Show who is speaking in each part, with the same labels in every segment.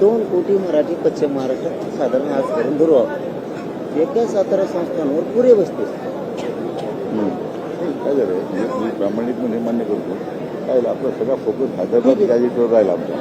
Speaker 1: 2 कोटी मराठी पश्चिम महाराष्ट्रात साधारण आज करून धरू एका सातारा संस्थांवर पुरे बसते.
Speaker 2: काय झालं मी प्रामाणिकपणे मान्य करतो. काय आपला सगळा फोकस हैदराबाद गॅजेटवर राहिला आमचा.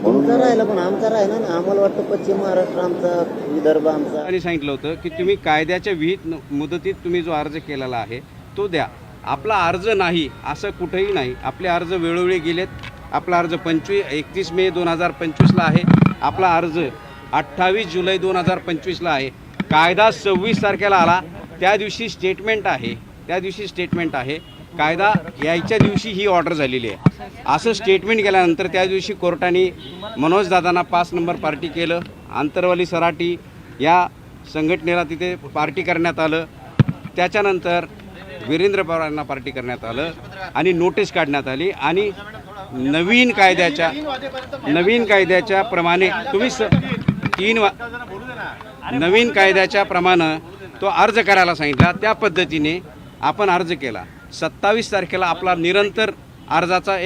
Speaker 1: तुमचा राहिला पण आमचा राहिला ना. आम्हाला वाटतं पश्चिम महाराष्ट्र आमचा, विदर्भ आमचा.
Speaker 3: आणि सांगितलं होतं की तुम्ही कायद्याच्या विहित मुदतीत तुम्ही जो अर्ज केलेला आहे तो द्या. आपला अर्ज नाही असं कुठेही नाही. आपले अर्ज वेळोवेळी गेलेत. आपला अर्ज 31 मे 2025ला आहे. आपला अर्ज 28 जुलै 2025ला आहे. कायदा 26 तारखेला आला. त्या दिवशी स्टेटमेंट आहे. कायदा यायच्या दिवशी ही ऑर्डर झालेली आहे. असं स्टेटमेंट केल्यानंतर त्या दिवशी कोर्टाने मनोज दादांना 5 नंबर पार्टी केलं. आंतरवाली सराटी या संघटनेला तिथे पार्टी करण्यात आलं. त्याच्यानंतर वीरेंद्र पवारांना पार्टी करण्यात आलं आणि नोटीस काढण्यात आली. आणि नवीन कायद्याच्या प्रमाणे नवीन कायद्याच्या प्रमाणे तो अर्ज करायला सांगितला. त्या पद्धतीने आपण अर्ज केला. 27 तारखेला आपला निरंतर अर्जाचा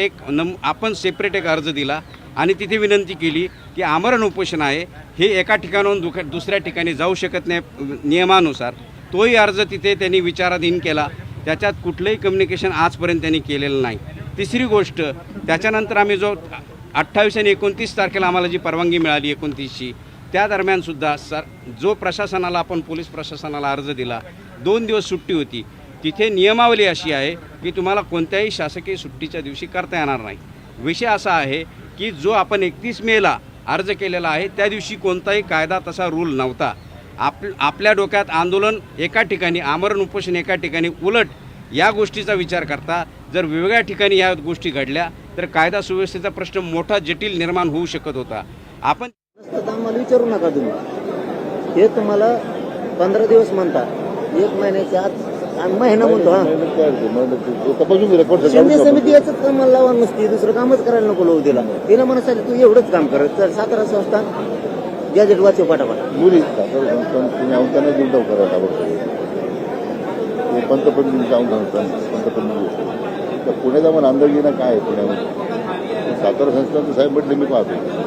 Speaker 3: आपण सेपरेट एक अर्ज दिला आणि तिथे विनंती केली की आमरण उपोषण आहे, हे एका ठिकाणाहून दुसऱ्या ठिकाणी जाऊ शकत नाही नियमानुसार. तोही अर्ज तिथे त्यांनी विचाराधीन केला. त्याच्यात कुठलंही कम्युनिकेशन आजपर्यंत त्यांनी केलेलं नाही. तिसरी गोष्ट, त्याच्यानंतर आम्ही जो 28 आणि 29 तारखेला आम्हाला जी परवानगी मिळाली 29ची, त्या दरम्यानसुद्धा जो प्रशासनाला आपण पोलीस प्रशासनाला अर्ज दिला, 2 दिवस सुट्टी होती. तिथे नियमावली अशी आहे की तुम्हाला कोणत्याही शासकीय सुट्टीच्या दिवशी करता येणार नाही. विषय असा आहे की जो आपण 31 मेला अर्ज केलेला आहे त्या दिवशी कोणताही कायदा तसा रूल नव्हता. आपल्या डोक्यात आंदोलन एका ठिकाणी, आमरण उपोषण एका ठिकाणी. उलट या गोष्टीचा विचार करता जर वेगवेगळ्या ठिकाणी या गोष्टी घडल्या तर कायदा सुव्यवस्थेचा प्रश्न मोठा जटिल निर्माण होऊ शकत होता. आपण
Speaker 1: आम्हाला विचारू नका तुम्ही. हे तुम्हाला 15 दिवस म्हणता, 1 महिन्याच्या आत महिना म्हणतो. शिंदे समिती याच कामाला लावा नसती, दुसरं कामच करायला नको लोक दिला. तिला म्हणत सांगितलं तू एवढंच काम कर. तर सातारा संस्थान गॅजेट वाचव पाठापाठ.
Speaker 2: मुली सातारा संस्थान तुम्ही अवताना जिल्हा करायला पंतप्रधान पंतप्रधान पुण्याचा मला अंदाज येणं काय आहे पुण्यामध्ये. सातारा संस्थानचं साहेब म्हटले मी पाहतो.